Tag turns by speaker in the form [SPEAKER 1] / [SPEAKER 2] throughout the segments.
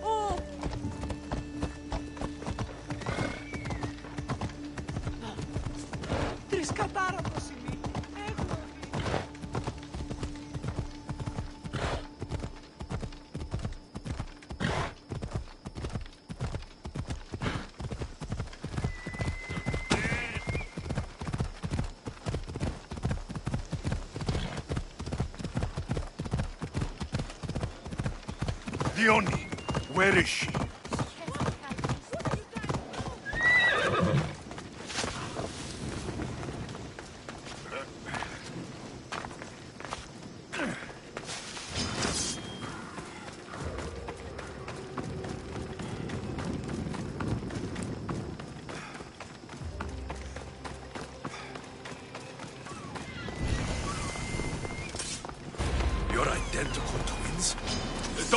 [SPEAKER 1] Oh. Τρισκατάρα το σημείο.
[SPEAKER 2] Dione, where is she? You're identical twins?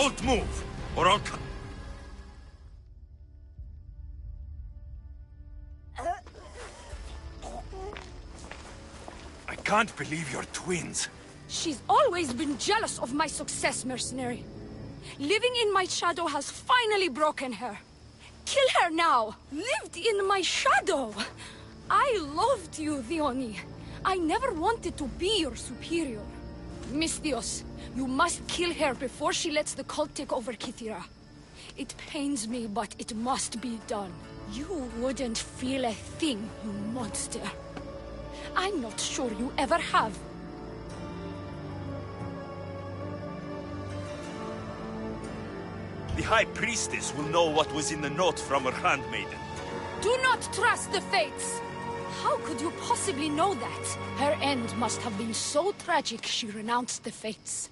[SPEAKER 2] Don't move, or I'll come. I can't believe you're twins.
[SPEAKER 3] She's always been jealous of my success, mercenary. Living in my shadow has finally broken her. Kill her now! Lived in my shadow! I loved you, Dione. I never wanted to be your superior. Misthios, you must kill her before she lets the cult take over Kythera. It pains me, but it must be done. You wouldn't feel a thing, you monster. I'm not sure you ever have.
[SPEAKER 2] The High Priestess will know what was in the note from her handmaiden.
[SPEAKER 3] Do not trust the fates! How could you possibly know that? Her end must have been so tragic she renounced the fates.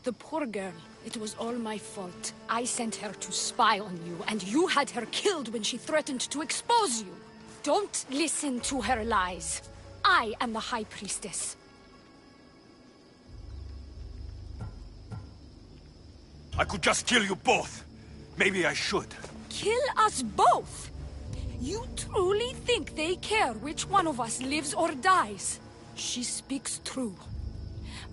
[SPEAKER 3] The poor girl, it was all my fault. I sent her to spy on you, and you had her killed when she threatened to expose you. Don't listen to her lies. I am the High Priestess.
[SPEAKER 2] I could just kill you both. Maybe I should.
[SPEAKER 3] Kill us both? You truly think they care which one of us lives or dies? She speaks true.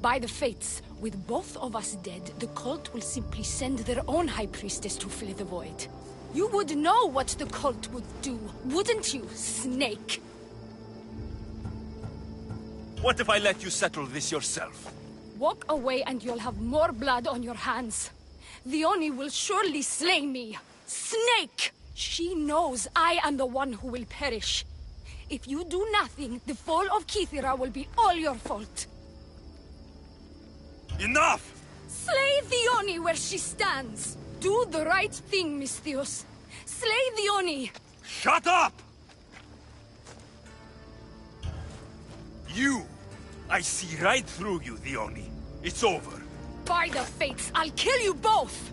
[SPEAKER 3] By the fates, with both of us dead, the cult will simply send their own High Priestess to fill the void. You would know what the cult would do, wouldn't you, Snake?
[SPEAKER 2] What if I let you settle this yourself?
[SPEAKER 3] Walk away and you'll have more blood on your hands. Dione will surely slay me. Snake! She knows I am the one who will perish. If you do nothing, the fall of Kythera will be all your fault.
[SPEAKER 2] Enough!
[SPEAKER 3] Slay Dione where she stands. Do the right thing, Misthios. Slay Dione.
[SPEAKER 2] Shut up! You! I see right through you, Dione. It's over.
[SPEAKER 3] By the fates, I'll kill you both!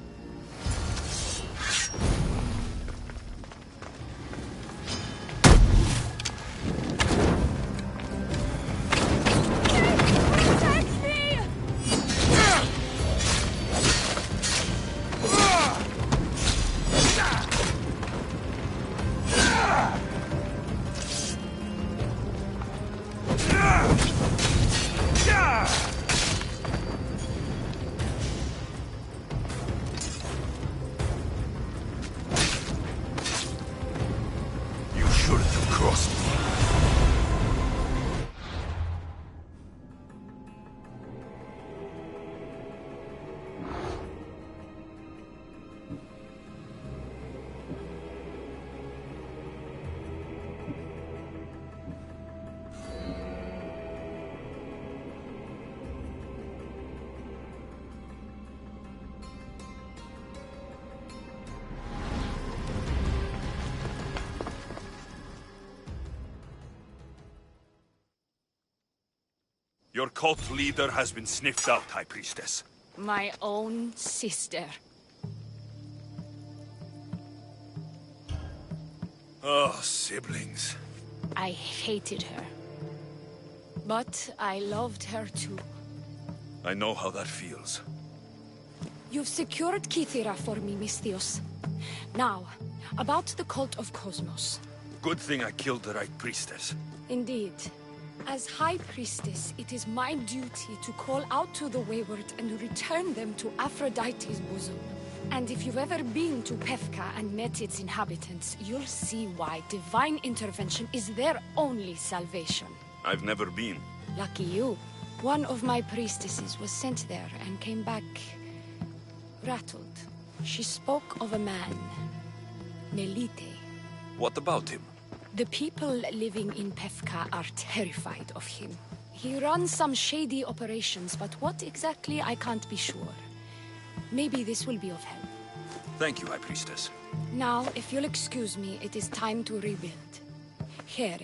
[SPEAKER 2] Your cult leader has been sniffed out, High Priestess.
[SPEAKER 3] My own sister.
[SPEAKER 2] Oh, siblings.
[SPEAKER 3] I hated her. But I loved her too.
[SPEAKER 2] I know how that feels.
[SPEAKER 3] You've secured Kythera for me, Misthios. Now, about the cult of Cosmos.
[SPEAKER 2] Good thing I killed the right priestess.
[SPEAKER 3] Indeed. As High Priestess, it is my duty to call out to the wayward and return them to Aphrodite's bosom. And if you've ever been to Pefka and met its inhabitants, you'll see why divine intervention is their only salvation.
[SPEAKER 2] I've never been.
[SPEAKER 3] Lucky you. One of my priestesses was sent there and came back rattled. She spoke of a man, Melite.
[SPEAKER 2] What about him?
[SPEAKER 3] The people living in Pefka are terrified of him. He runs some shady operations, but what exactly I can't be sure. Maybe this will be of help.
[SPEAKER 2] Thank you, High Priestess.
[SPEAKER 3] Now, if you'll excuse me, it is time to rebuild. Here.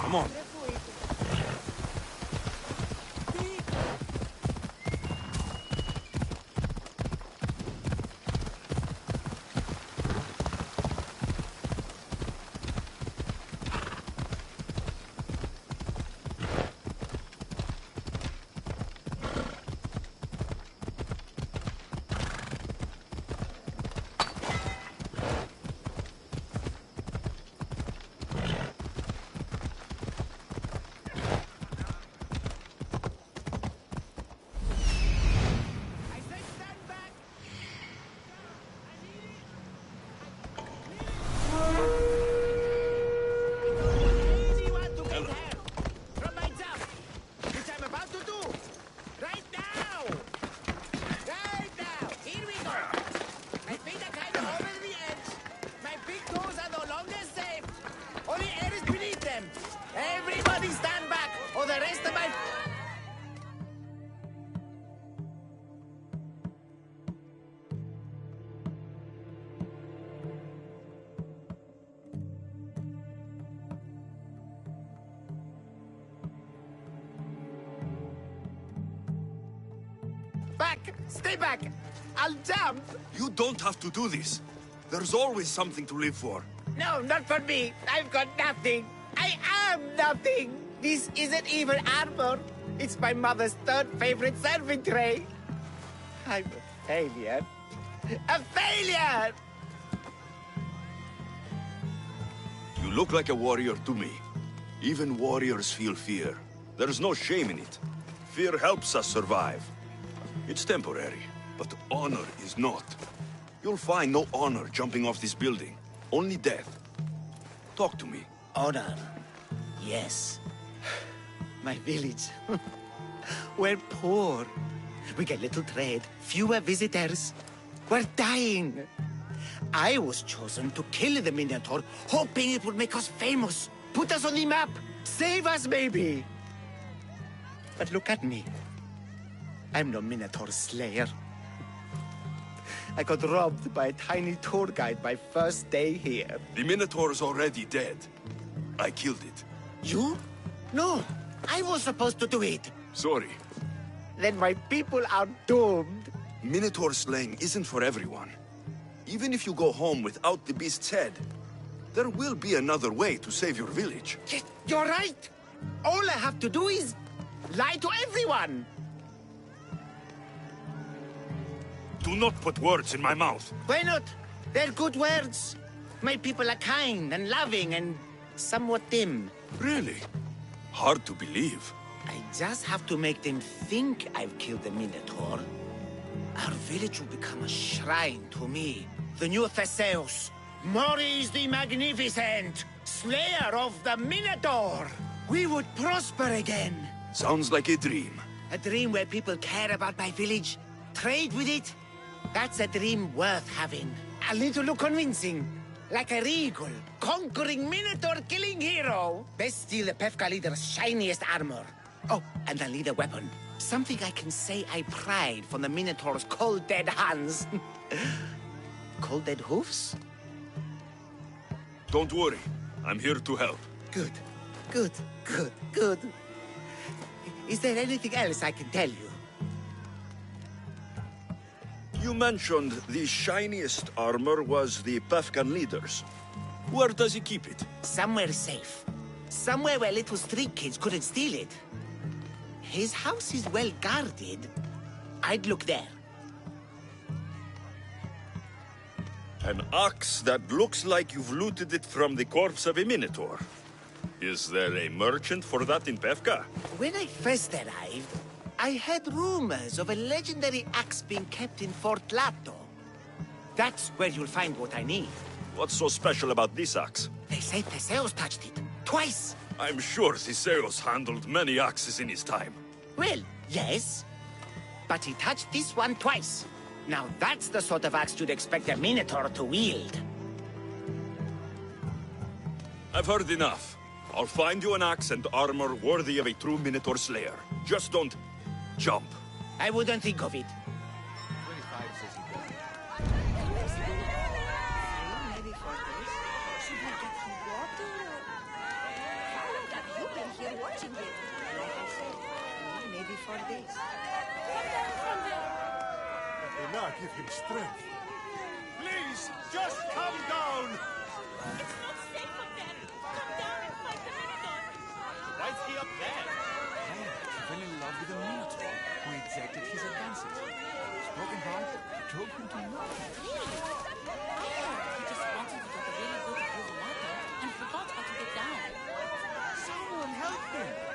[SPEAKER 2] Come on.
[SPEAKER 4] back! Stay back! I'll jump!
[SPEAKER 2] You don't have to do this. There's always something to live for.
[SPEAKER 4] No, not for me. I've got nothing. I am nothing. This isn't even armor. It's my mother's third favorite serving tray. I'm a failure. A failure!
[SPEAKER 2] You look like a warrior to me. Even warriors feel fear. There's no shame in it. Fear helps us survive. It's temporary, but honor is not. You'll find no honor jumping off this building. Only death. Talk to me.
[SPEAKER 4] Honor. Yes. My village. We're poor. We get little trade, fewer visitors. We're dying. I was chosen to kill the Minotaur, hoping it would make us famous. Put us on the map. Save us, maybe. But look at me. I'm no Minotaur slayer. I got robbed by a tiny tour guide my first day here.
[SPEAKER 2] The Minotaur's already dead. I killed it.
[SPEAKER 4] You? No, I was supposed to do it.
[SPEAKER 2] Sorry.
[SPEAKER 4] Then my people are doomed.
[SPEAKER 2] Minotaur slaying isn't for everyone. Even if you go home without the beast's head, there will be another way to save your village.
[SPEAKER 4] You're right. All I have to do is lie to everyone.
[SPEAKER 2] Do not put words in my mouth.
[SPEAKER 4] Why not? They're good words. My people are kind and loving and somewhat dim.
[SPEAKER 2] Really? Hard to believe.
[SPEAKER 4] I just have to make them think I've killed the Minotaur. Our village will become a shrine to me, the new Theseus. Maurice the Magnificent, slayer of the Minotaur. We would prosper again.
[SPEAKER 2] Sounds like a dream.
[SPEAKER 4] A dream where people care about my village, trade with it. That's a dream worth having. I'll need to look convincing. Like a regal, conquering Minotaur-killing hero. Best steal the Pefka leader's shiniest armor. Oh, and I'll need a weapon. Something I can say I pried from the Minotaur's cold dead hands. Cold dead hoofs?
[SPEAKER 2] Don't worry. I'm here to help.
[SPEAKER 4] Good, good, good, good. Is there anything else I can tell you?
[SPEAKER 2] You mentioned the shiniest armor was the Pefkan leader's. Where does he keep it?
[SPEAKER 4] Somewhere safe. Somewhere where little street kids couldn't steal it. His house is well guarded. I'd look there.
[SPEAKER 2] An ox that looks like you've looted it from the corpse of a Minotaur. Is there a merchant for that in Pefka?
[SPEAKER 4] When I first arrived, I heard rumors of a legendary axe being kept in Fort Lato. That's where you'll find what I need.
[SPEAKER 2] What's so special about this axe?
[SPEAKER 4] They say Theseus touched it. Twice.
[SPEAKER 2] I'm sure Theseus handled many axes in his time.
[SPEAKER 4] Well, yes. But he touched this one twice. Now that's the sort of axe you'd expect a Minotaur to wield.
[SPEAKER 2] I've heard enough. I'll find you an axe and armor worthy of a true Minotaur slayer. Just don't jump.
[SPEAKER 4] I wouldn't think of it.
[SPEAKER 5] May Allah give him strength.
[SPEAKER 2] Please, just come down!
[SPEAKER 1] It's not safe up there. Come down and fight the Minotaur.
[SPEAKER 6] Why is he up there?
[SPEAKER 5] He fell in love with a Minotaur who rejected his advances. His broken heart drove him to nothing.
[SPEAKER 7] He just wanted to get a really good view of water and forgot how to get down.
[SPEAKER 5] Someone help him!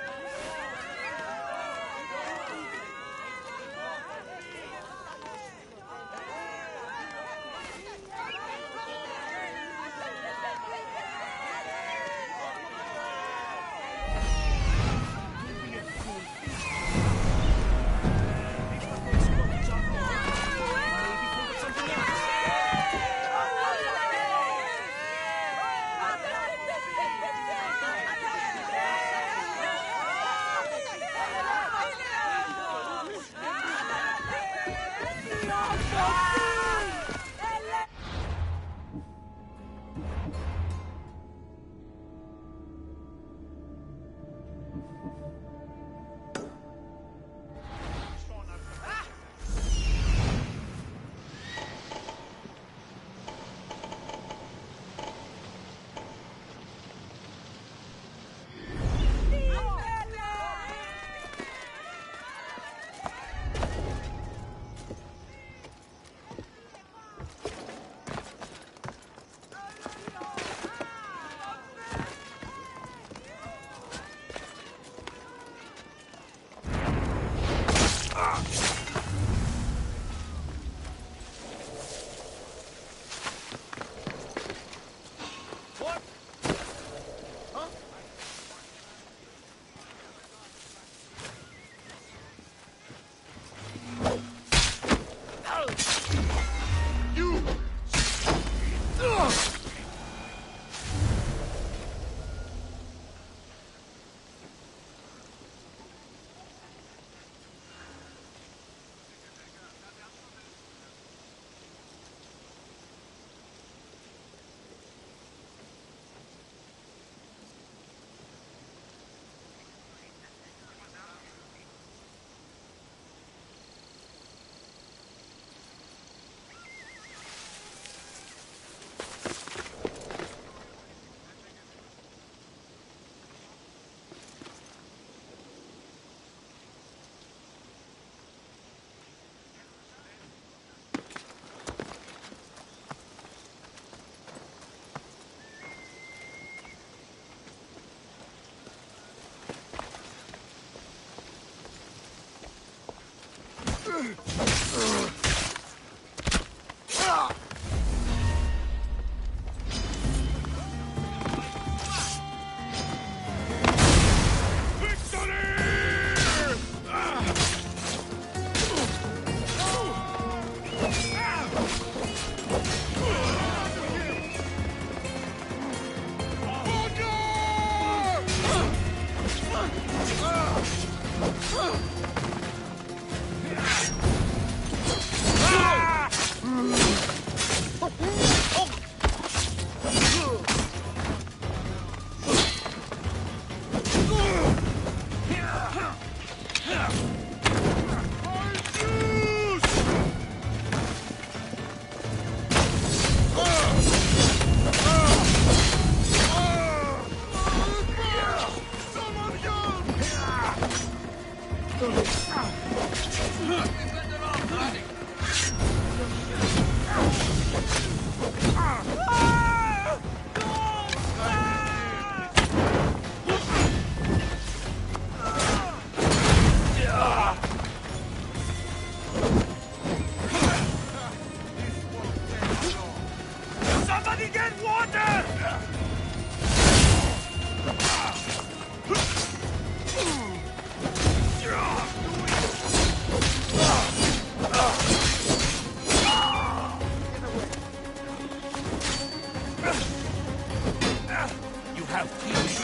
[SPEAKER 5] have peace.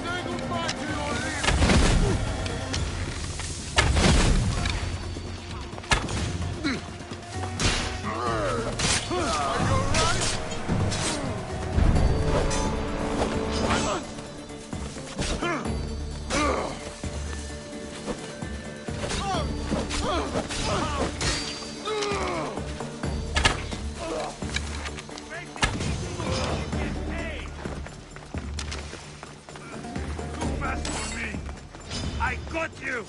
[SPEAKER 6] Say goodbye to your lips. Are you alright? Too fast for me. I got you.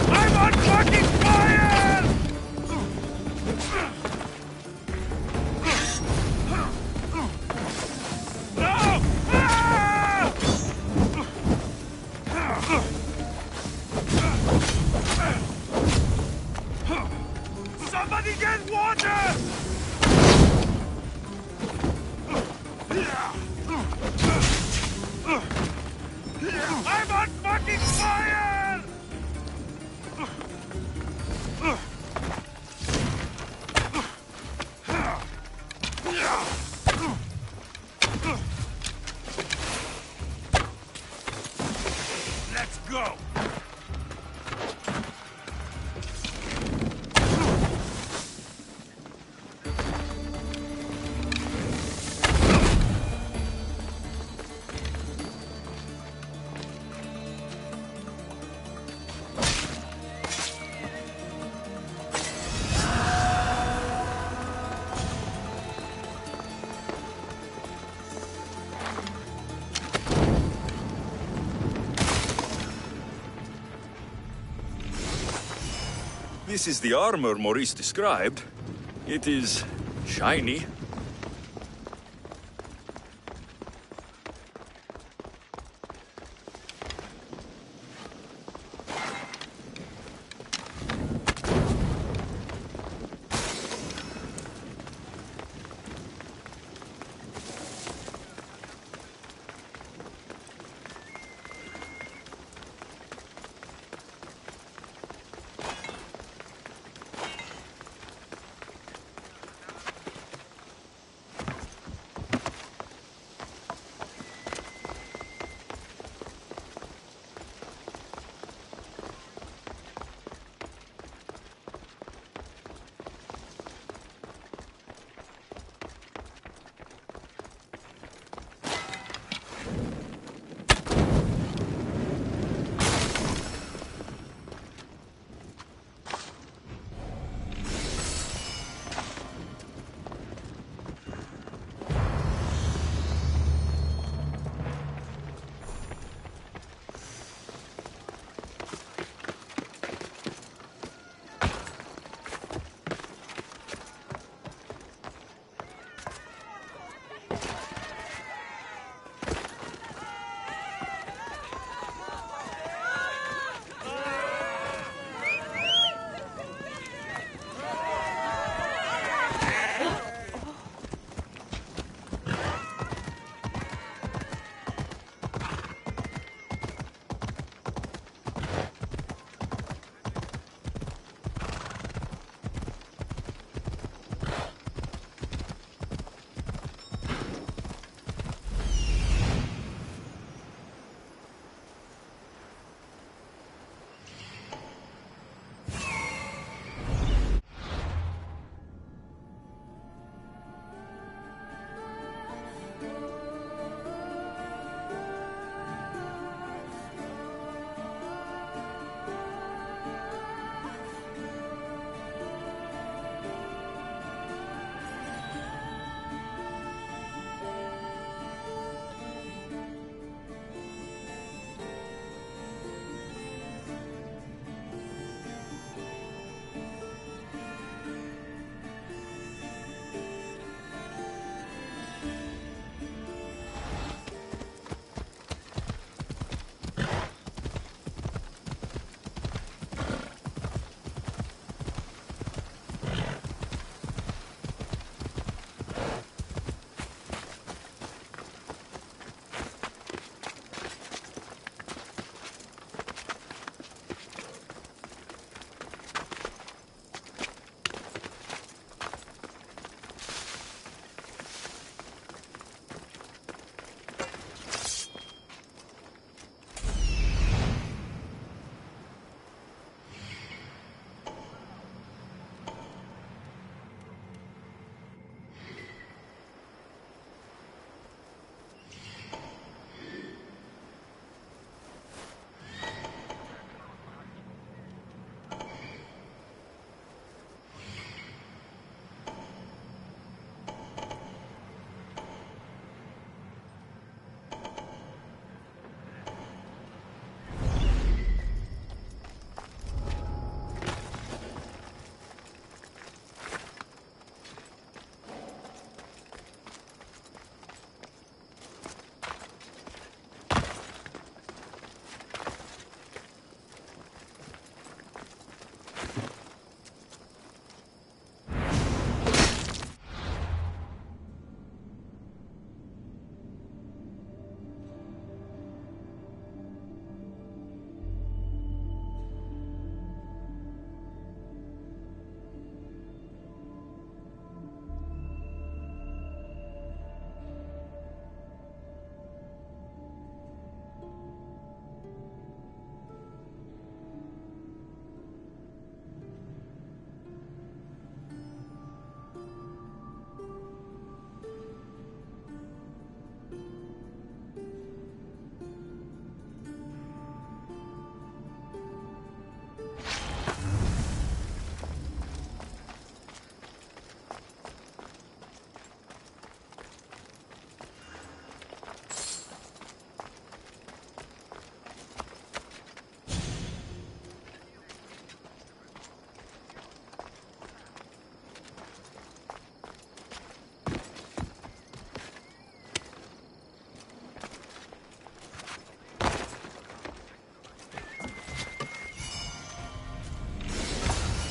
[SPEAKER 6] I'm on fucking fire! No! Ah! Somebody get water! I'm on fucking fire! Let's go!
[SPEAKER 2] This is the armor Maurice described. It is shiny.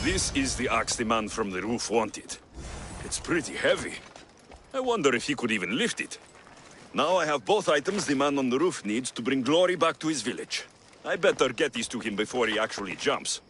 [SPEAKER 2] This is the axe the man from the roof wanted. It's pretty heavy. I wonder if he could even lift it. Now I have both items the man on the roof needs to bring glory back to his village. I better get these to him before he actually jumps.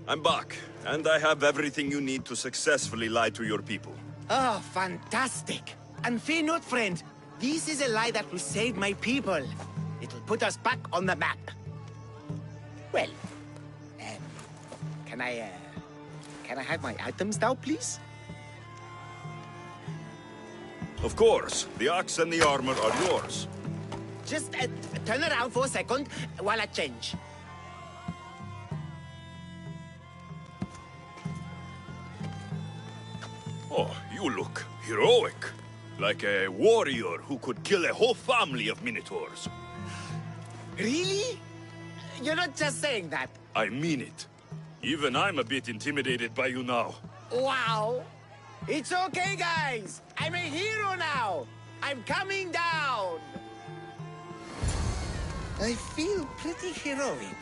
[SPEAKER 2] I'm back, and I have everything you need to successfully lie to your people.
[SPEAKER 4] Oh, fantastic. And fear not, friend. This is a lie that will save my people. It'll put us back on the map. Well, can I have my items now, please?
[SPEAKER 2] Of course, the axe and the armor are yours.
[SPEAKER 4] Just turn around for a second while I change.
[SPEAKER 2] Oh, you look heroic. Like a warrior who could kill a whole family of minotaurs.
[SPEAKER 4] Really? You're not just saying that.
[SPEAKER 2] I mean it. Even I'm a bit intimidated by you now.
[SPEAKER 4] Wow. It's okay, guys. I'm a hero now. I'm coming down. I feel pretty heroic.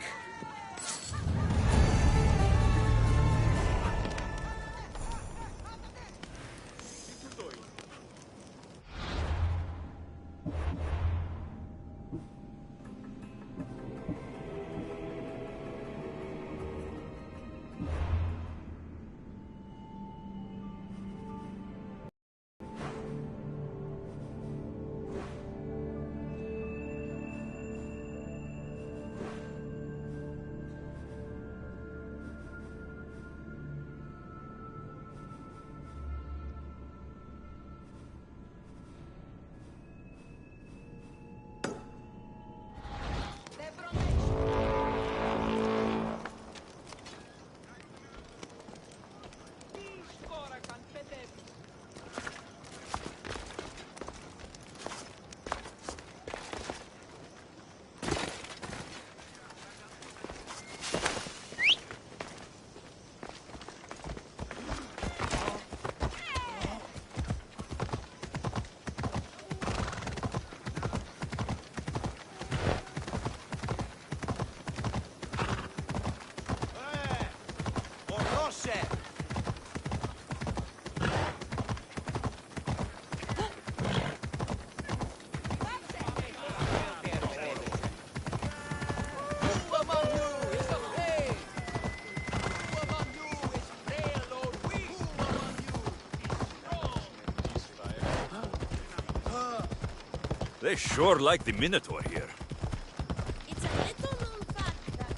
[SPEAKER 2] They sure like the Minotaur here.
[SPEAKER 1] It's a little known fact that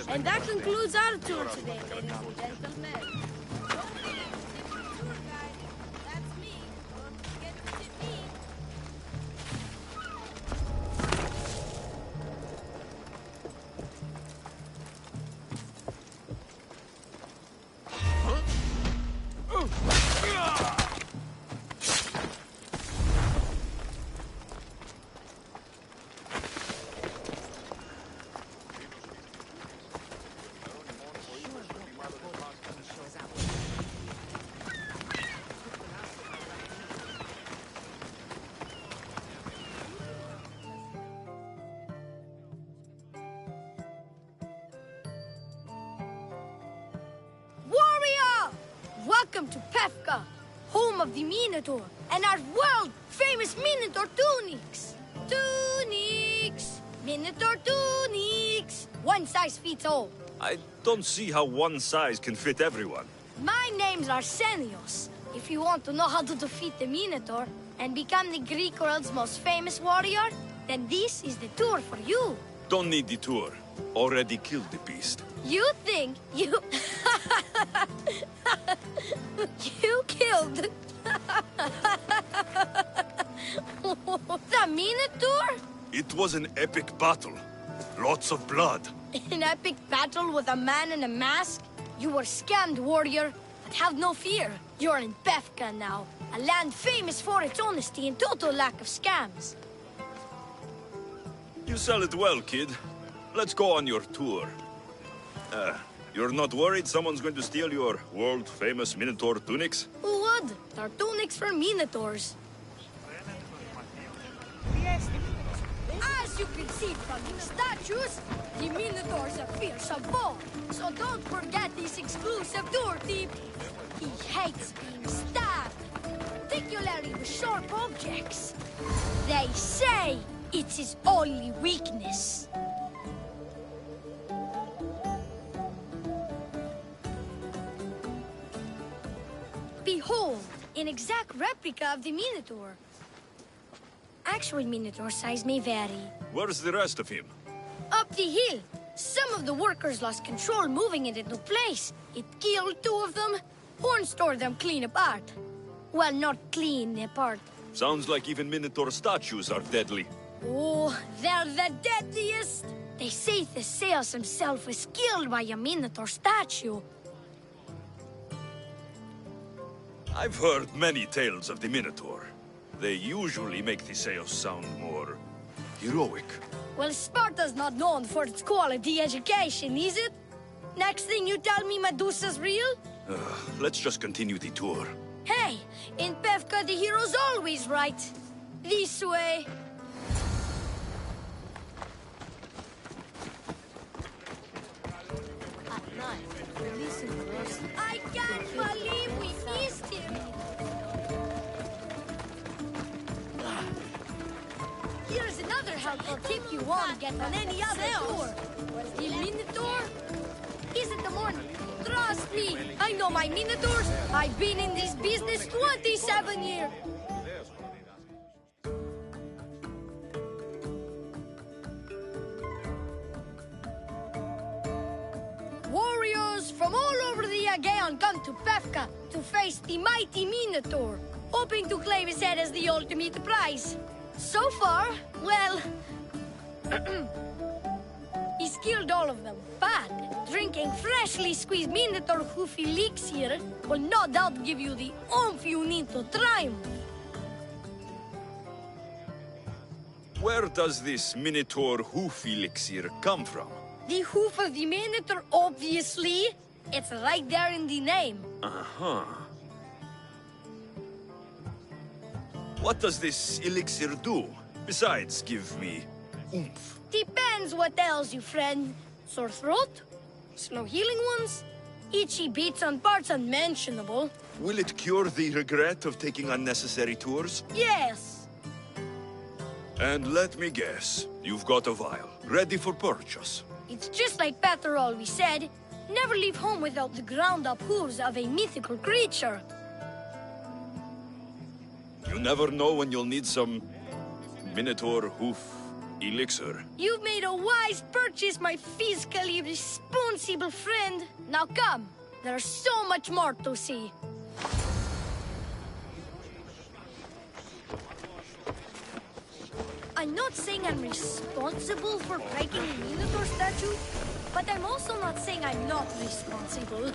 [SPEAKER 8] And that concludes our tour today, ladies and gentlemen.
[SPEAKER 1] tour guide. That's me. Don't forget to tip me.
[SPEAKER 3] Warrior! Welcome to Pefka, home of the Minotaur, and our world-famous Minotaur tunics. Tunics! Minotaur tunics! One size fits all.
[SPEAKER 2] I don't see how one size can fit everyone.
[SPEAKER 3] My name's Arsenios. If you want to know how to defeat the Minotaur and become the Greek world's most famous warrior, then this is the tour for you.
[SPEAKER 2] Don't need the tour. Already killed the beast.
[SPEAKER 3] You think you... you killed... the Minotaur?
[SPEAKER 2] It was an epic battle. Lots of blood.
[SPEAKER 3] An epic battle with a man in a mask? You were scammed, warrior. But have no fear. You're in Pefka now, a land famous for its honesty and total lack of scams.
[SPEAKER 2] You sell it well, kid. Let's go on your tour. You're not worried someone's going to steal your world-famous Minotaur tunics?
[SPEAKER 3] Who would? They're tunics for Minotaurs. As you can see from these statues, the Minotaur's a fearsome foe. So don't forget this exclusive tour tip. He hates being stabbed, particularly with sharp objects. They say it's his only weakness. Behold, an exact replica of the Minotaur. Actual Minotaur size may vary.
[SPEAKER 2] Where's the rest of him?
[SPEAKER 3] Up the hill. Some of the workers lost control moving it into place. It killed two of them. Horns tore them clean apart. Well, not clean apart.
[SPEAKER 2] Sounds like even Minotaur statues are deadly.
[SPEAKER 3] Oh, they're the deadliest. They say Theseus himself was killed by a Minotaur statue.
[SPEAKER 2] I've heard many tales of the Minotaur. They usually make Theseus sound more heroic.
[SPEAKER 3] Well, Sparta's not known for its quality education, is it? Next thing you tell me Medusa's real?
[SPEAKER 2] Let's just continue the tour.
[SPEAKER 3] Hey, in Pefka the hero's always right. This way.
[SPEAKER 8] At night, we listen to us.
[SPEAKER 3] I can't believe we missed him. Here's another helpful tip you won't get on any other tour. The Minotaur isn't the morning. Trust me, I know my Minotaurs. I've been in this business 27 years. Warriors from all over the Aegean come to Pefka to face the mighty Minotaur.
[SPEAKER 8] hoping to claim his head as the ultimate prize. So far, well... he's killed all of them, but drinking freshly squeezed Minotaur hoof elixir will no doubt give you the oomph you need to triumph.
[SPEAKER 2] Where does this Minotaur hoof elixir come from?
[SPEAKER 8] The hoof of the Minotaur, obviously. It's right there in the name.
[SPEAKER 2] Uh-huh. What does this elixir do? Besides, give me oomph.
[SPEAKER 8] Depends what ails you, friend. Sore throat? Slow healing wounds? Itchy beats on parts unmentionable?
[SPEAKER 2] Will it cure the regret of taking unnecessary tours?
[SPEAKER 8] Yes.
[SPEAKER 2] And let me guess, you've got a vial, ready for purchase.
[SPEAKER 8] It's just like Peter always said. Never leave home without the ground-up hooves of a mythical creature.
[SPEAKER 2] You never know when you'll need some Minotaur hoof elixir.
[SPEAKER 8] You've made a wise purchase, my fiscally responsible friend. Now come, there's so much more to see. I'm not saying I'm responsible for breaking the Minotaur statue, but I'm also not saying I'm not responsible.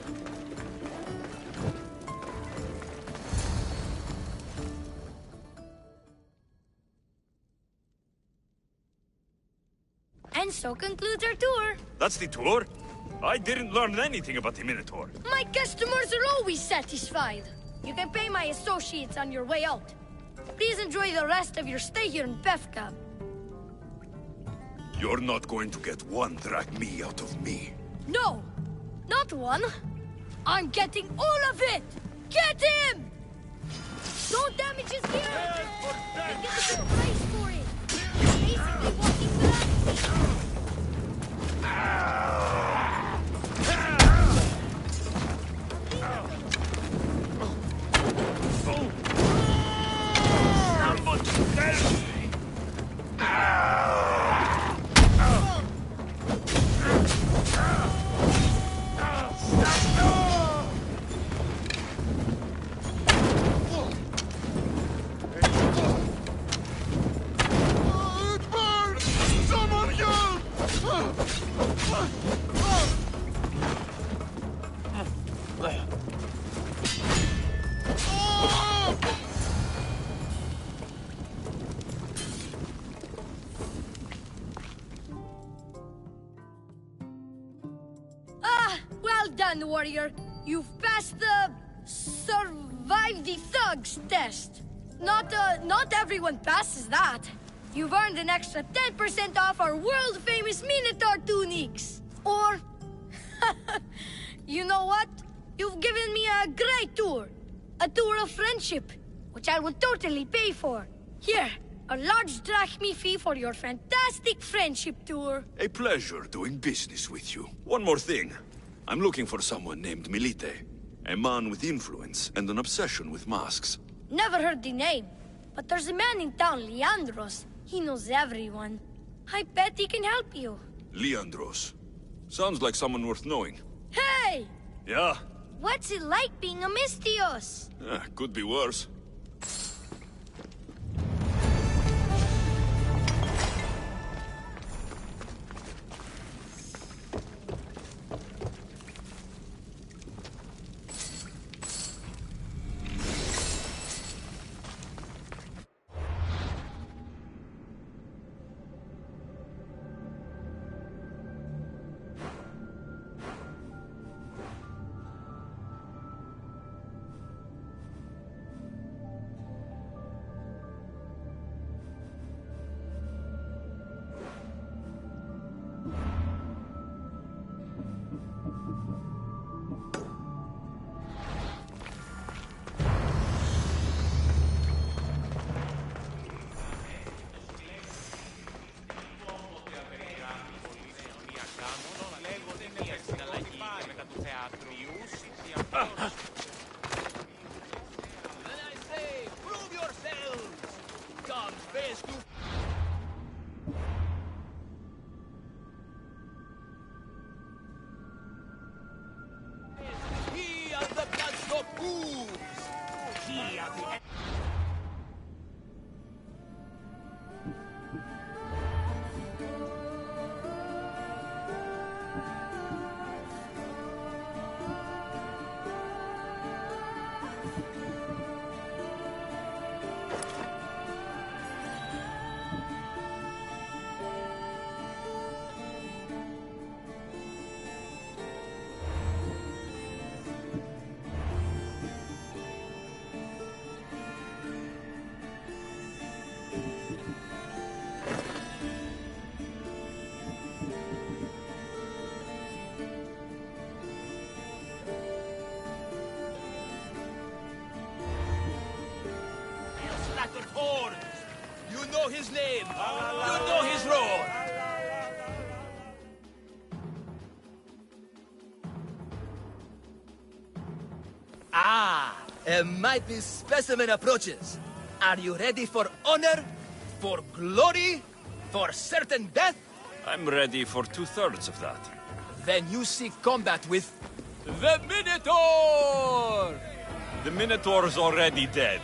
[SPEAKER 8] And so concludes our tour.
[SPEAKER 2] That's the tour? I didn't learn anything about the Minotaur.
[SPEAKER 8] My customers are always satisfied. You can pay my associates on your way out. Please enjoy the rest of your stay here in Pefka.
[SPEAKER 2] You're not going to get one drachme out of me.
[SPEAKER 8] No, not one. I'm getting all of it! Get him! Don't damage his gear! You get a good price for it! You're basically walking back. Well done, warrior. You've passed the... survive the thugs test. Not everyone passes that. You've earned an extra 10% off our world-famous Minotaur tunics. Or... you know what? You've given me a great tour. A tour of friendship, which I will totally pay for. Here, a large drachme fee for your fantastic friendship tour.
[SPEAKER 2] A pleasure doing business with you. One more thing. I'm looking for someone named Milite. A man with influence and an obsession with masks.
[SPEAKER 8] Never heard the name, but there's a man in town, Leandros. He knows everyone. I bet he can help you.
[SPEAKER 2] Leandros. Sounds like someone worth knowing.
[SPEAKER 8] Hey!
[SPEAKER 2] Yeah?
[SPEAKER 8] What's it like being a Mystios?
[SPEAKER 2] Could be worse.
[SPEAKER 6] He are the bloodstock hooves! He are the...
[SPEAKER 9] know his name. You know his role. Ah, a mighty specimen approaches. Are you ready for honor? For glory? For certain death?
[SPEAKER 2] I'm ready for 2/3 of that.
[SPEAKER 9] Then you seek combat with the Minotaur!
[SPEAKER 2] The Minotaur's already dead.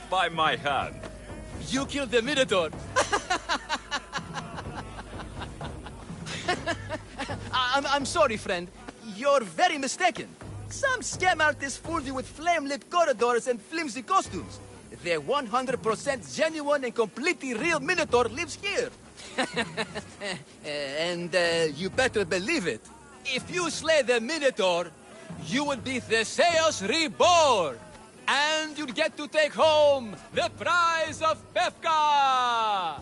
[SPEAKER 2] By my hand.
[SPEAKER 9] You killed the Minotaur. I'm sorry, friend. You're very mistaken. Some scam artists fooled you with flame-lit corridors and flimsy costumes. The 100% genuine and completely real Minotaur lives here. And you better believe it. If you slay the Minotaur, you would be Theseus reborn. And you'd get to take home the prize of Befka!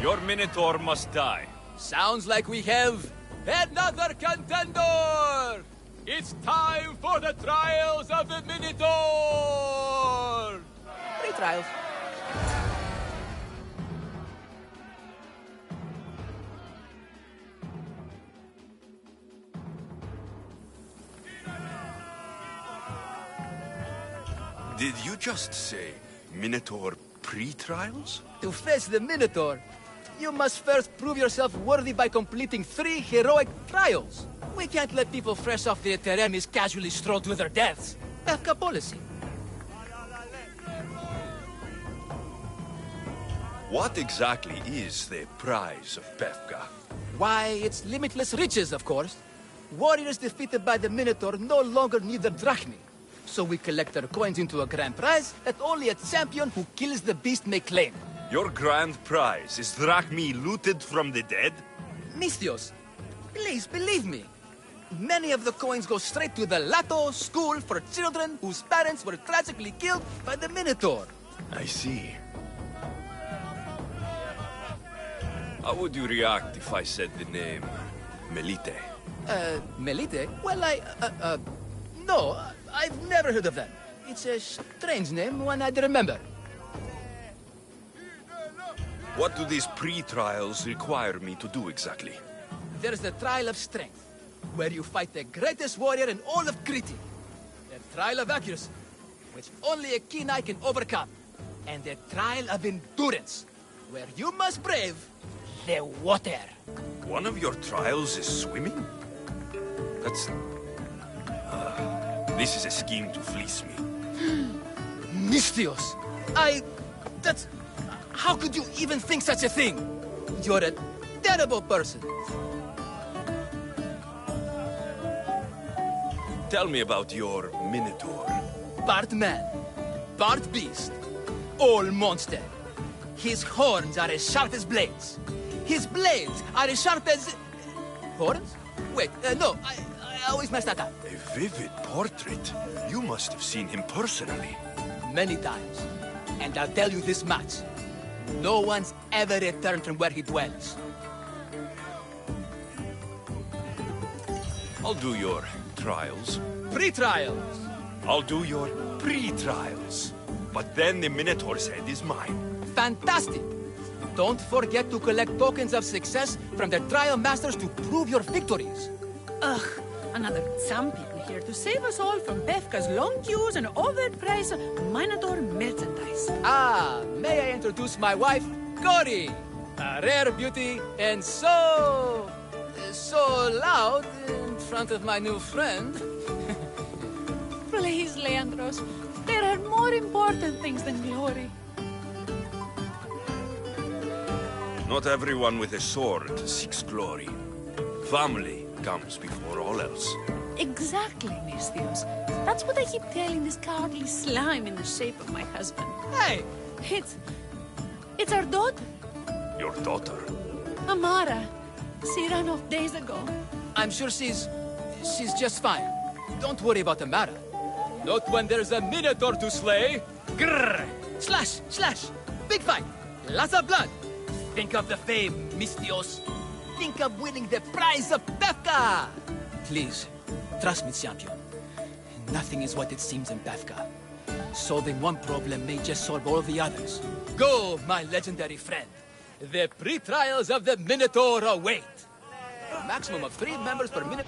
[SPEAKER 2] Your Minotaur must die.
[SPEAKER 9] Sounds like we have another contender! It's time for the trials of the Minotaur! 3 trials.
[SPEAKER 2] Did you just say Minotaur pre-trials?
[SPEAKER 9] To face the Minotaur, you must first prove yourself worthy by completing 3 heroic trials. We can't let people fresh off the Teremis casually stroll to their deaths. Befka policy.
[SPEAKER 2] What exactly is the prize of Befka?
[SPEAKER 9] Why, it's limitless riches, of course. Warriors defeated by the Minotaur no longer need their drachmi. So we collect their coins into a grand prize that only a champion who kills the beast may claim.
[SPEAKER 2] Your grand prize is drachmi looted from the dead?
[SPEAKER 9] Misthios, please believe me. Many of the coins go straight to the Lato School for children whose parents were tragically killed by the Minotaur.
[SPEAKER 2] I see. How would you react if I said the name Melite?
[SPEAKER 9] Melite? Well, no, I've never heard of that. It's a strange name, one I'd remember.
[SPEAKER 2] What do these pre-trials require me to do exactly?
[SPEAKER 9] There's the Trial of Strength, where you fight the greatest warrior in all of Crete. The Trial of Accuracy, which only a keen eye can overcome. And the Trial of Endurance, where you must brave the water.
[SPEAKER 2] One of your trials is swimming? That's... this is a scheme to fleece me.
[SPEAKER 9] Misthios! That's... How could you even think such a thing? You're a terrible person.
[SPEAKER 2] Tell me about your Minotaur.
[SPEAKER 9] Part man, part beast, all monster. His horns are as sharp as blades. His blades are as sharp as... Horns? Wait, no, I always mess that up.
[SPEAKER 2] A vivid portrait. You must have seen him personally.
[SPEAKER 9] Many times. And I'll tell you this much. No one's ever returned from where he dwells.
[SPEAKER 2] I'll do your trials.
[SPEAKER 9] Pre-trials.
[SPEAKER 2] I'll do your pre-trials. But then the Minotaur's head is mine.
[SPEAKER 9] Fantastic! Don't forget to collect tokens of success from the trial masters to prove your victories.
[SPEAKER 7] Ugh, another champion here to save us all from Befka's long queues and overpriced Minotaur merchandise.
[SPEAKER 9] Ah, may I introduce my wife, Cory? A rare beauty and so loud in front of my new friend.
[SPEAKER 7] Please, Leandros, there are more important things than glory.
[SPEAKER 2] Not everyone with a sword seeks glory. Family comes before all else.
[SPEAKER 7] Exactly, Misthios. That's what I keep telling this cowardly slime in the shape of my husband.
[SPEAKER 9] Hey!
[SPEAKER 7] It's our daughter,
[SPEAKER 2] Your daughter.
[SPEAKER 7] Amara. She ran off days ago.
[SPEAKER 9] I'm sure she's just fine. Don't worry about Amara. Not when there's a Minotaur to slay. Grrr! Slash! Slash! Big fight! Lots of blood! Think of the fame, Misthios. Think of winning the prize of Befka! Please, trust me, champion. Nothing is what it seems in Befka. Solving one problem may just solve all the others. Go, my legendary friend. The pre-trials of the Minotaur await. A maximum of 3 members per minute.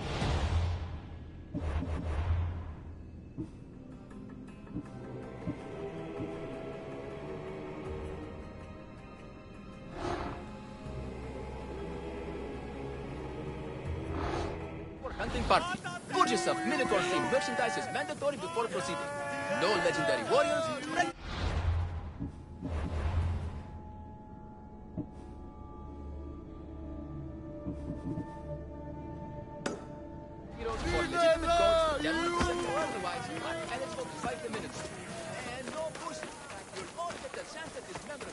[SPEAKER 9] Hunting party. Purchase of Minotaur-themed merchandise is mandatory before proceeding. No legendary warriors. Heroes for legitimate goals, general percent or otherwise, are eligible to fight the Minotaur. And no boosting. You'll all get a chance at this memorable.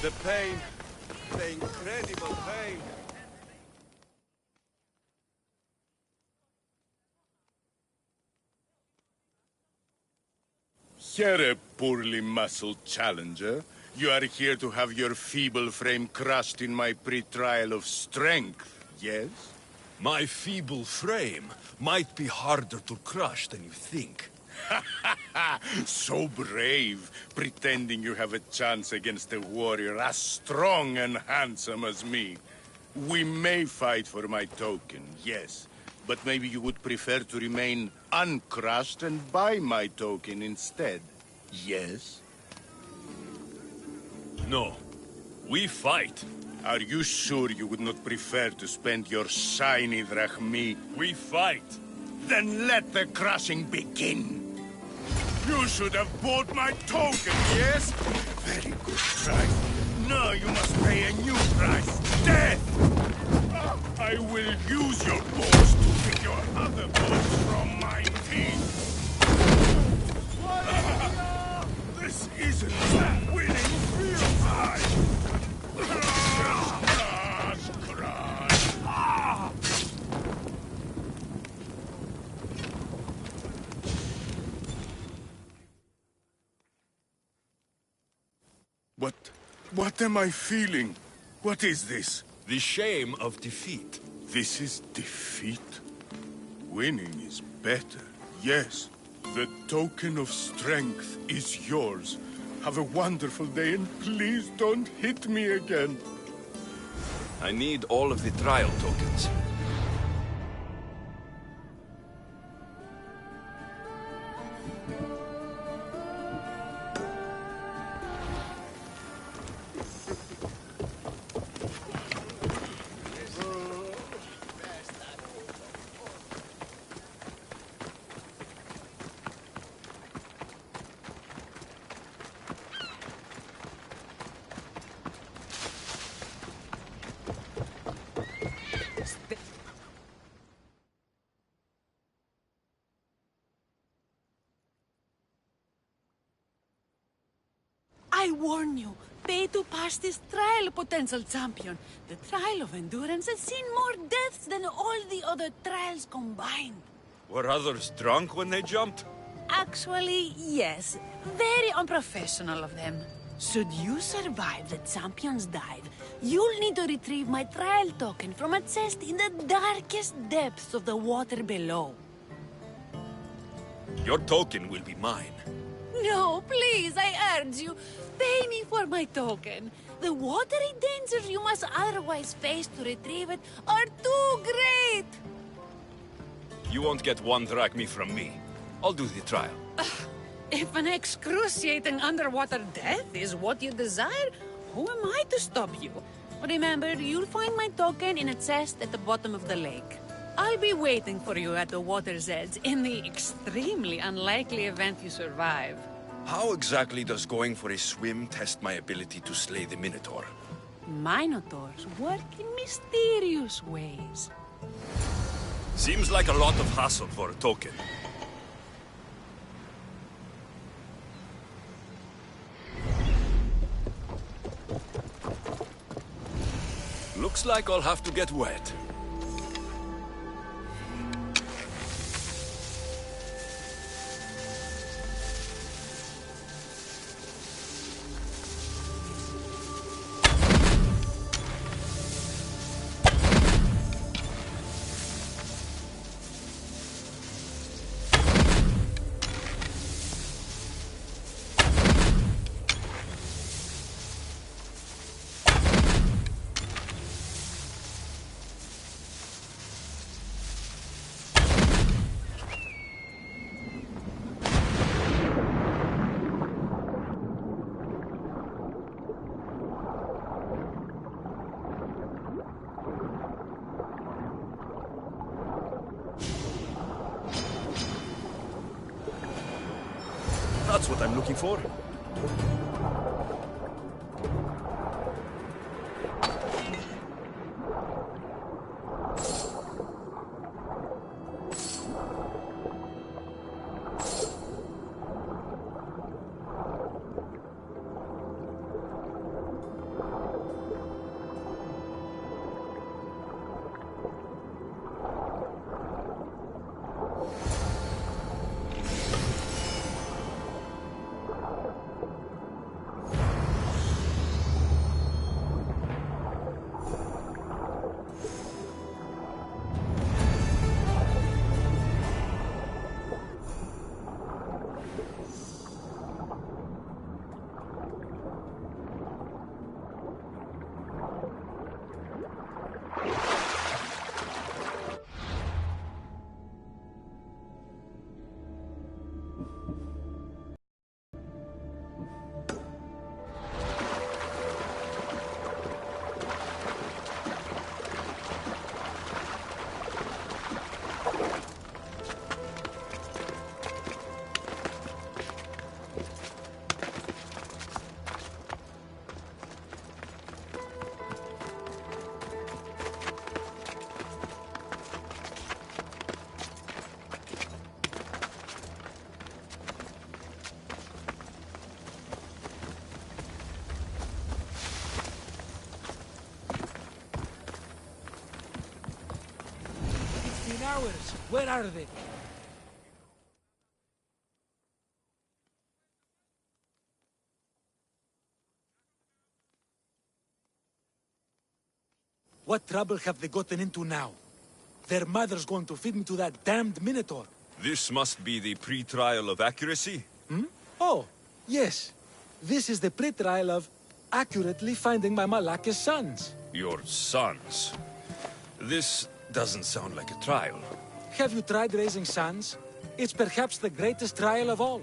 [SPEAKER 6] The pain. The incredible pain.
[SPEAKER 10] Here, a poorly muscled challenger. You are here to have your feeble frame crushed in my pre-trial of strength, yes?
[SPEAKER 2] My feeble frame might be harder to crush than you think.
[SPEAKER 10] So brave, pretending you have a chance against a warrior as strong and handsome as me. We may fight for my token, yes, but maybe you would prefer to remain uncrushed and buy my token instead, yes?
[SPEAKER 2] No. We fight.
[SPEAKER 10] Are you sure you would not prefer to spend your shiny drachmi?
[SPEAKER 2] We fight.
[SPEAKER 10] Then let the crushing begin. You should have bought my token, yes? Very good price. Now you must pay a new price. Death! I will use your balls to pick your other balls from my teeth. This isn't a winning field fight. What am I feeling? What is this?
[SPEAKER 2] The shame of defeat.
[SPEAKER 10] This is defeat? Winning is better, yes. The token of strength is yours. Have a wonderful day and please don't hit me again.
[SPEAKER 2] I need all of the trial tokens.
[SPEAKER 7] I warn you, pay to pass this trial, potential champion. The trial of endurance has seen more deaths than all the other trials combined.
[SPEAKER 2] Were others drunk when they jumped?
[SPEAKER 7] Actually, yes. Very unprofessional of them. Should you survive the champion's dive, you'll need to retrieve my trial token from a chest in the darkest depths of the water below.
[SPEAKER 2] Your token will be mine.
[SPEAKER 7] No, please, I urge you. Pay me for my token. The watery dangers you must otherwise face to retrieve it are too great.
[SPEAKER 2] You won't get 1 drachmi from me. I'll do the trial.
[SPEAKER 7] If an excruciating underwater death is what you desire, who am I to stop you? Remember, you'll find my token in a chest at the bottom of the lake. I'll be waiting for you at the water's edge in the extremely unlikely event you survive.
[SPEAKER 2] How exactly does going for a swim test my ability to slay the Minotaur?
[SPEAKER 7] Minotaurs work in mysterious ways.
[SPEAKER 2] Seems like a lot of hassle for a token. Looks like I'll have to get wet. That's what I'm looking for.
[SPEAKER 11] Hours. Where are they? What trouble have they gotten into now? Their mother's going to feed me to that damned Minotaur.
[SPEAKER 2] This must be the pre-trial of accuracy?
[SPEAKER 11] Hmm? Oh, yes. This is the pre-trial of accurately finding my Malaka's sons.
[SPEAKER 2] Your sons? This doesn't sound like a trial.
[SPEAKER 11] Have you tried raising sons? It's perhaps the greatest trial of all.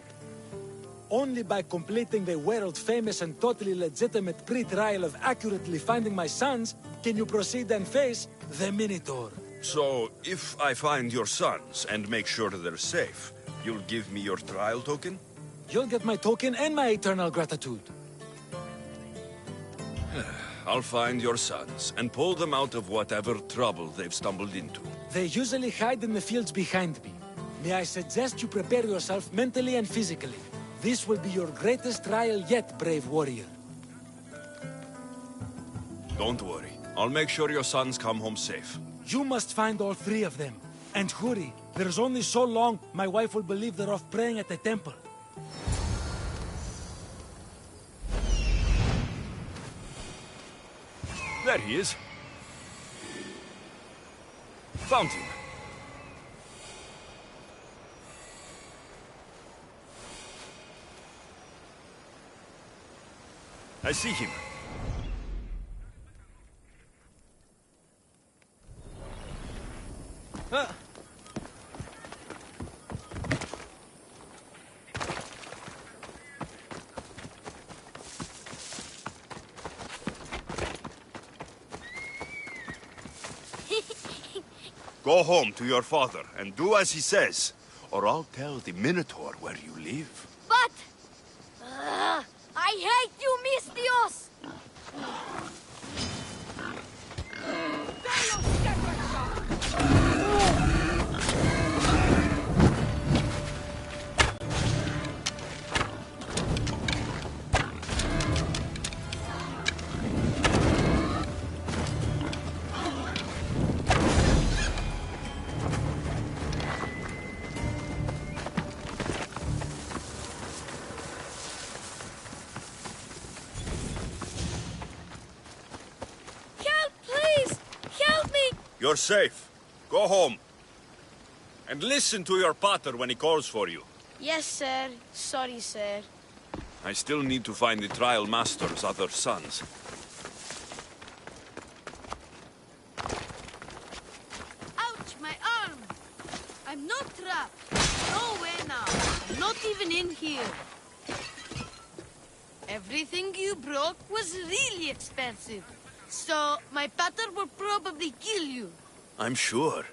[SPEAKER 11] Only by completing the world-famous and totally legitimate pre-trial of accurately finding my sons can you proceed and face the Minotaur.
[SPEAKER 2] So, if I find your sons and make sure they're safe, you'll give me your trial token?
[SPEAKER 11] You'll get my token and my eternal gratitude.
[SPEAKER 2] I'll find your sons and pull them out of whatever trouble they've stumbled into.
[SPEAKER 11] They usually hide in the fields behind me. May I suggest you prepare yourself mentally and physically. This will be your greatest trial yet, brave warrior.
[SPEAKER 2] Don't worry. I'll make sure your sons come home safe.
[SPEAKER 11] You must find all three of them. And hurry. There's only so long my wife will believe they're off praying at the temple.
[SPEAKER 2] There he is. Found him. I see him.
[SPEAKER 11] Ah.
[SPEAKER 2] Go home to your father and do as he says, or I'll tell the Minotaur where you live.
[SPEAKER 8] But... I hate you, mis Dios!
[SPEAKER 2] You're safe. Go home. And listen to your pater when he calls for you.
[SPEAKER 8] Yes, sir. Sorry, sir.
[SPEAKER 2] I still need to find the trial master's other sons.
[SPEAKER 7] Ouch, my arm! I'm not trapped. Nowhere now. Not even in here. Everything you broke was really expensive. So, my pater will probably kill you.
[SPEAKER 2] I'm sure.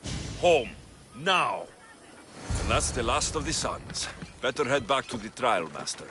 [SPEAKER 2] Home. Now. And that's the last of the sons. Better head back to the trial, Master.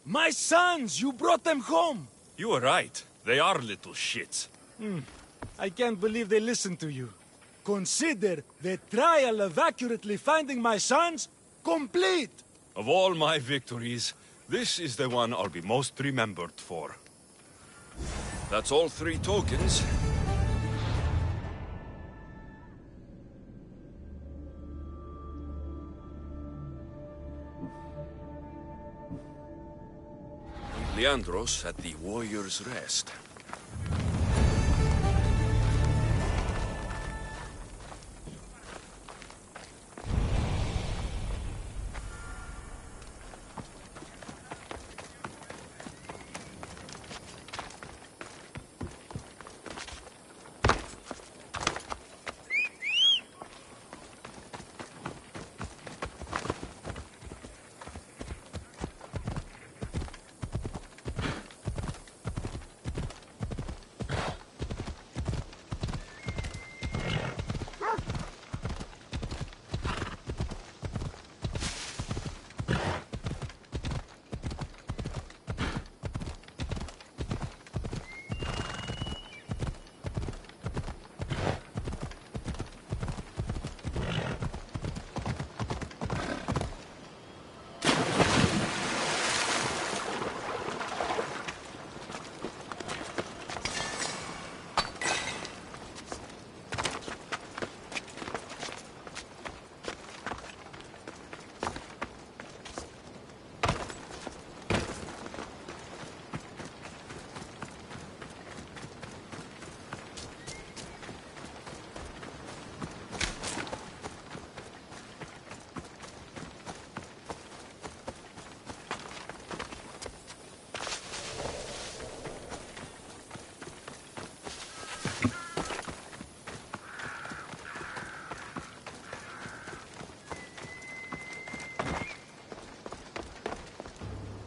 [SPEAKER 11] My sons! You brought them home!
[SPEAKER 2] You were right. They are little shits.
[SPEAKER 11] I can't believe they listened to you. Consider the trial of accurately finding my sons complete!
[SPEAKER 2] Of all my victories, this is the one I'll be most remembered for. That's all 3 tokens. Leandros at the Warrior's Rest.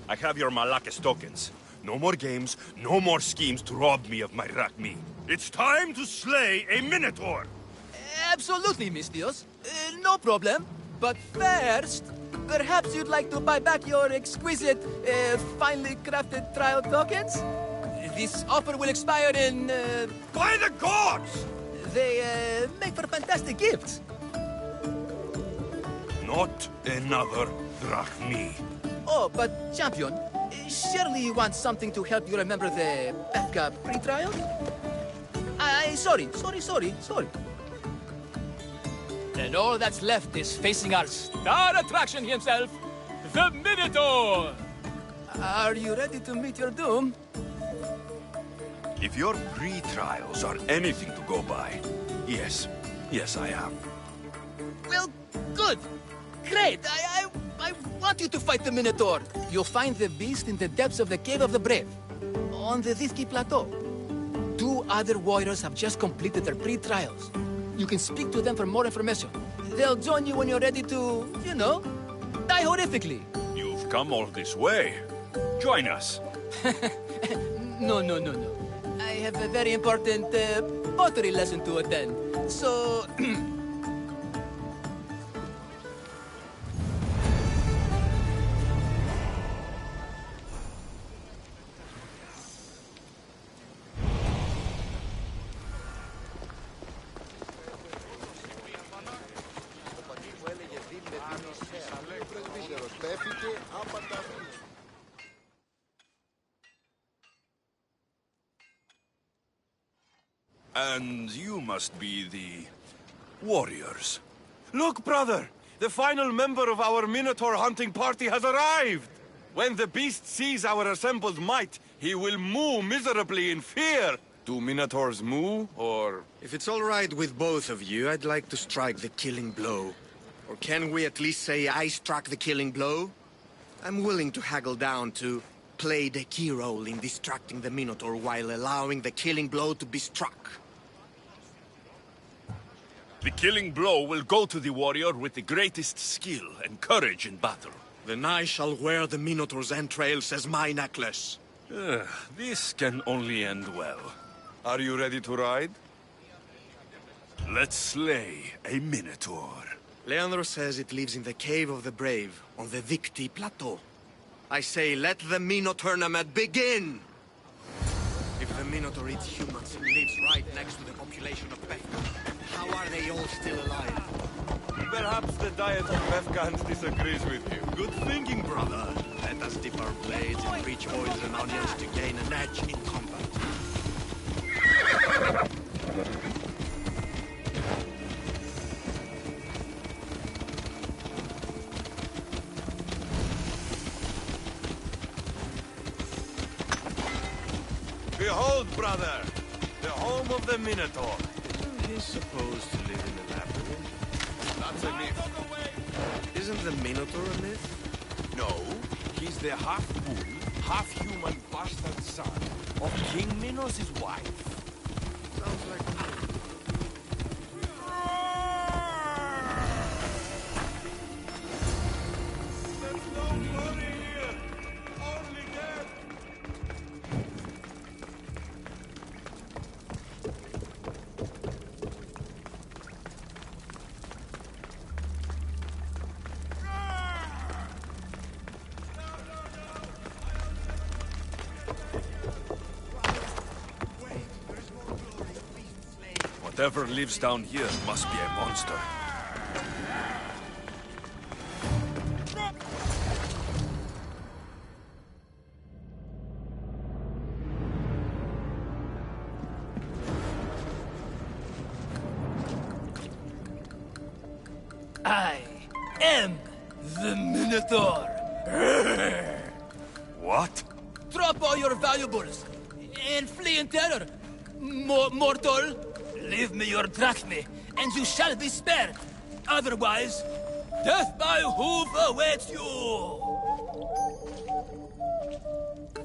[SPEAKER 2] I have your Malakis tokens. No more games, no more schemes to rob me of my Rakmi. It's time to slay a Minotaur!
[SPEAKER 9] Absolutely, Mistios. No problem. But first, perhaps you'd like to buy back your exquisite, finely crafted trial tokens? This offer will expire in,
[SPEAKER 2] By the gods!
[SPEAKER 9] They, make for fantastic gifts.
[SPEAKER 2] Not another Drachmi.
[SPEAKER 9] Oh, but, Champion, surely you want something to help you remember the Bethka pre-trial? Sorry. And all that's left is facing our star attraction himself, the Minotaur! Are you ready to meet your doom?
[SPEAKER 2] If your pre-trials are anything to go by, yes, I am.
[SPEAKER 9] Well, good. Great. I want you to fight the Minotaur. You'll find the beast in the depths of the Cave of the Brave, on the Thithki Plateau. 2 other warriors have just completed their pre-trials. You can speak to them for more information. They'll join you when you're ready to, you know, die horrifically.
[SPEAKER 2] You've come all this way. Join us.
[SPEAKER 9] No. I have a very important pottery lesson to attend. So...
[SPEAKER 2] And you must be the... warriors.
[SPEAKER 6] Look, brother! The final member of our Minotaur hunting party has arrived! When the beast sees our assembled might, he will moo miserably in fear! Do Minotaurs moo, or...?
[SPEAKER 12] If it's all right with both of you, I'd like to strike the killing blow. Or can we at least say I struck the killing blow? I'm willing to haggle down to play the key role in distracting the Minotaur while allowing the killing blow to be struck.
[SPEAKER 2] The killing blow will go to the warrior with the greatest skill and courage in battle.
[SPEAKER 12] Then I shall wear the Minotaur's entrails as my necklace.
[SPEAKER 2] This can only end well.
[SPEAKER 6] Are you ready to ride?
[SPEAKER 2] Let's slay a Minotaur.
[SPEAKER 12] Leandro says it lives in the Cave of the Brave, on the Victi Plateau. I say, let the Minotaur tournament begin! If the Minotaur eats humans and lives right next to the population of Bethka, how are they all still alive?
[SPEAKER 6] Perhaps the diet of Befkans disagrees with you.
[SPEAKER 12] Good thinking, brother. Let us dip our blades in rich oils and onions to gain an edge in combat.
[SPEAKER 6] Behold, brother! The home of the Minotaur.
[SPEAKER 12] He's supposed to live in a labyrinth.
[SPEAKER 6] That's a myth.
[SPEAKER 12] Isn't the Minotaur a myth?
[SPEAKER 6] No, he's the half-bull, half-human bastard son of King Minos' wife.
[SPEAKER 12] Sounds like me.
[SPEAKER 6] There's no money here! Only death!
[SPEAKER 2] Whatever lives down here must be a monster.
[SPEAKER 9] I am the Minotaur.
[SPEAKER 2] What?
[SPEAKER 9] Drop all your valuables and flee in terror. Mortal, leave me your drachme, and you shall be spared. Otherwise, death by hoof awaits you.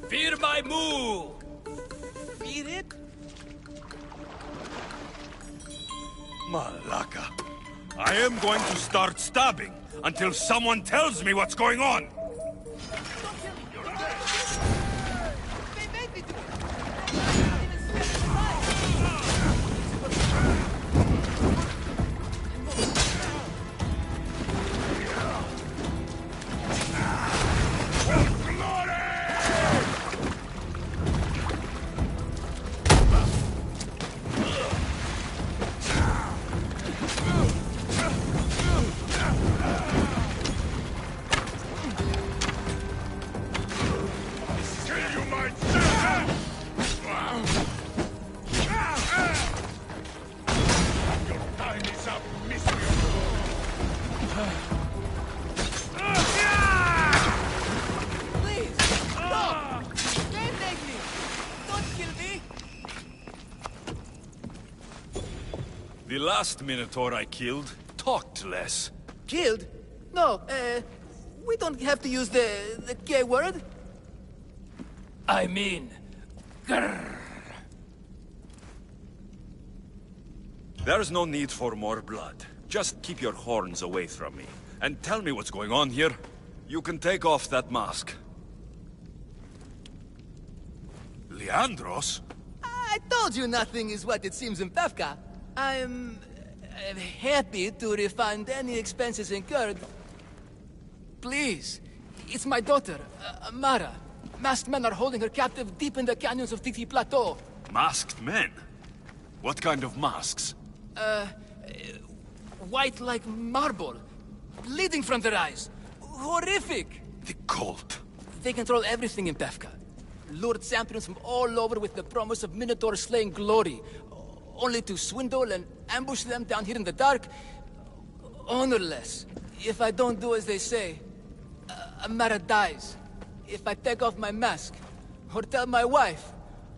[SPEAKER 9] Fear my moo. Fear it?
[SPEAKER 2] Malaka. I am going to start stabbing until someone tells me what's going on. The last Minotaur I killed talked less.
[SPEAKER 9] Killed? No, we don't have to use the K word. I mean, grrr.
[SPEAKER 2] There's no need for more blood. Just keep your horns away from me. And tell me what's going on here. You can take off that mask. Leandros?
[SPEAKER 9] I told you nothing is what it seems in Pevka. I'm happy to refund any expenses incurred. Please, it's my daughter, Mara. Masked men are holding her captive deep in the canyons of Titi Plateau.
[SPEAKER 2] Masked men? What kind of masks?
[SPEAKER 9] White like marble, bleeding from their eyes. Horrific!
[SPEAKER 2] The cult.
[SPEAKER 9] They control everything in Pevka. Lured champions from all over with the promise of Minotaur slaying glory. only to swindle and ambush them down here in the dark? Honorless. If I don't do as they say, Amara dies. If I take off my mask, or tell my wife,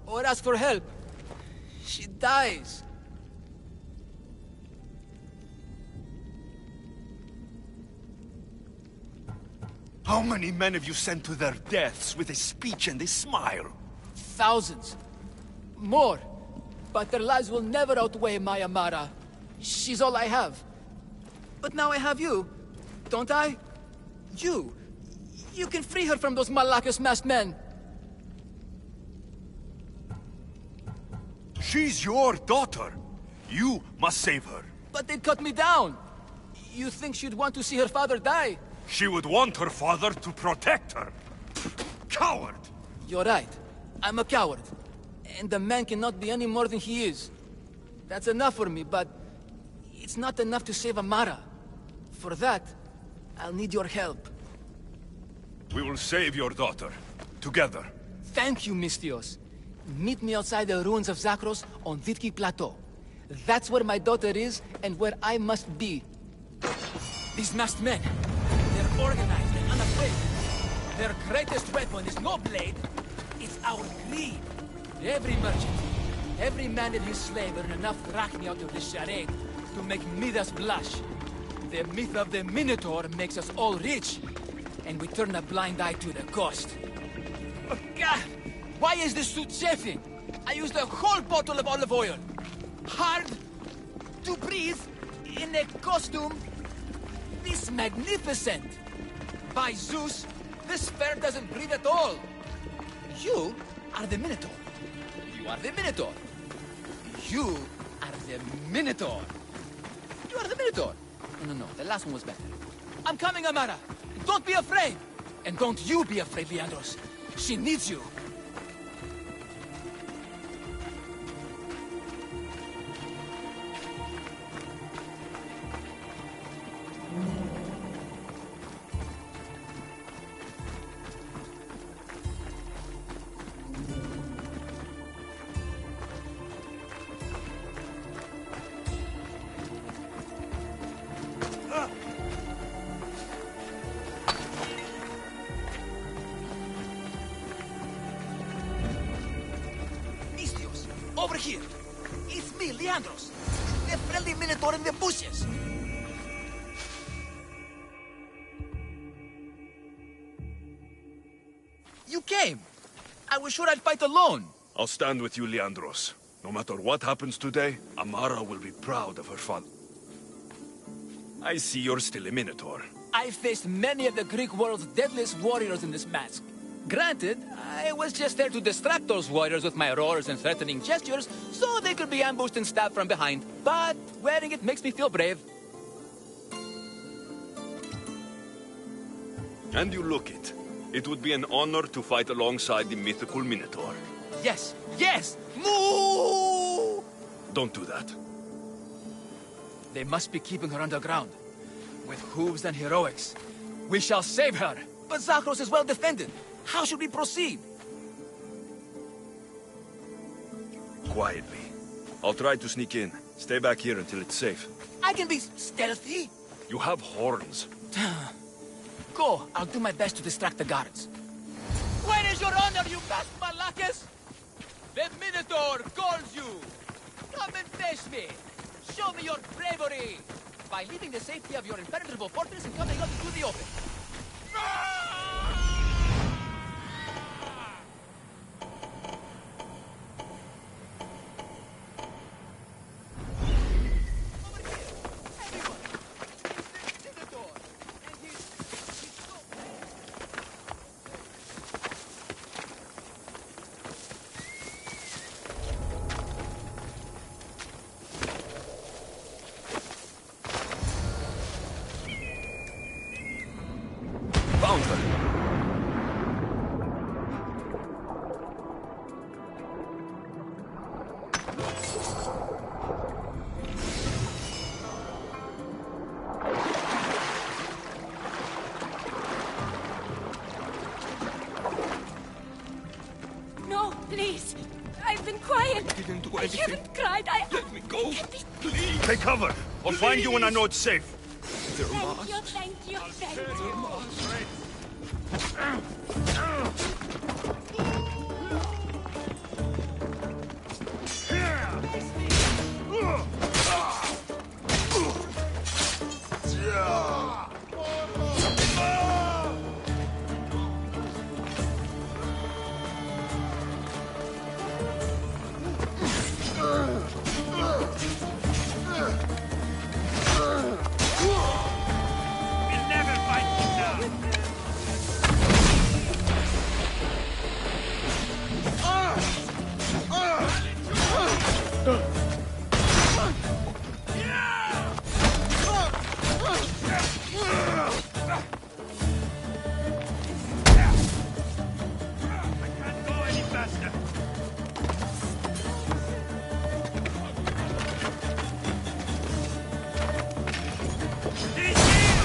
[SPEAKER 9] or ask for help, she dies.
[SPEAKER 2] How many men have you sent to their deaths with a speech and a smile?
[SPEAKER 9] Thousands. More. But their lives will never outweigh my Amara. She's all I have. But now I have you, don't I? You. You can free her from those Malakas masked men.
[SPEAKER 2] She's your daughter. You must save her.
[SPEAKER 9] But they'd cut me down. You think she'd want to see her father die?
[SPEAKER 2] She would want her father to protect her. Coward!
[SPEAKER 9] You're right. I'm a coward. And the man cannot be any more than he is. That's enough for me, but it's not enough to save Amara. For that, I'll need your help.
[SPEAKER 2] We will save your daughter. Together.
[SPEAKER 9] Thank you, Mistios. Meet me outside the ruins of Zakros on Vitki Plateau. That's where my daughter is, and where I must be. These masked men, they're organized and unafraid. Their greatest weapon is no blade, it's our greed. Every merchant, every man and his slave earn enough drachmi out of this charade to make Midas blush. The myth of the Minotaur makes us all rich, and we turn a blind eye to the cost. Oh, God! Why is this suit chafing? I used a whole bottle of olive oil. Hard to breathe in a costume this magnificent. By Zeus, this fair doesn't breathe at all. You are the Minotaur. You are the Minotaur. You are the Minotaur. You are the Minotaur. No, the last one was better. I'm coming, Amara. Don't be afraid. And don't you be afraid, Leandros. She needs you. Over here! It's me, Leandros! The friendly Minotaur in the bushes! You came! I was sure I'd fight alone!
[SPEAKER 2] I'll stand with you, Leandros. No matter what happens today, Amara will be proud of her father. I see you're still a Minotaur.
[SPEAKER 9] I faced many of the Greek world's deadliest warriors in this mask. Granted, I was just there to distract those warriors with my roars and threatening gestures, so they could be ambushed and stabbed from behind. But wearing it makes me feel brave.
[SPEAKER 2] And you look it. It would be an honor to fight alongside the mythical Minotaur.
[SPEAKER 9] Yes, yes! Moo!
[SPEAKER 2] Don't do that.
[SPEAKER 9] They must be keeping her underground. With hooves and heroics. We shall save her! But Zakros is well defended. How should we proceed?
[SPEAKER 2] Quietly. I'll try to sneak in. Stay back here until it's safe.
[SPEAKER 9] I can be stealthy.
[SPEAKER 2] You have horns.
[SPEAKER 9] Go. I'll do my best to distract the guards. Where is your honor, you masked Malakas? The Minotaur calls you. Come and face me. Show me your bravery. By leaving the safety of your impenetrable fortress and coming up into the open.
[SPEAKER 6] anything.
[SPEAKER 3] haven't cried.
[SPEAKER 6] Let me go, please.
[SPEAKER 2] Take cover. I'll find you when I know it's safe.
[SPEAKER 1] Thank you, thank you, thank you.
[SPEAKER 6] We'll never fight you now. I can't go any faster. He's here!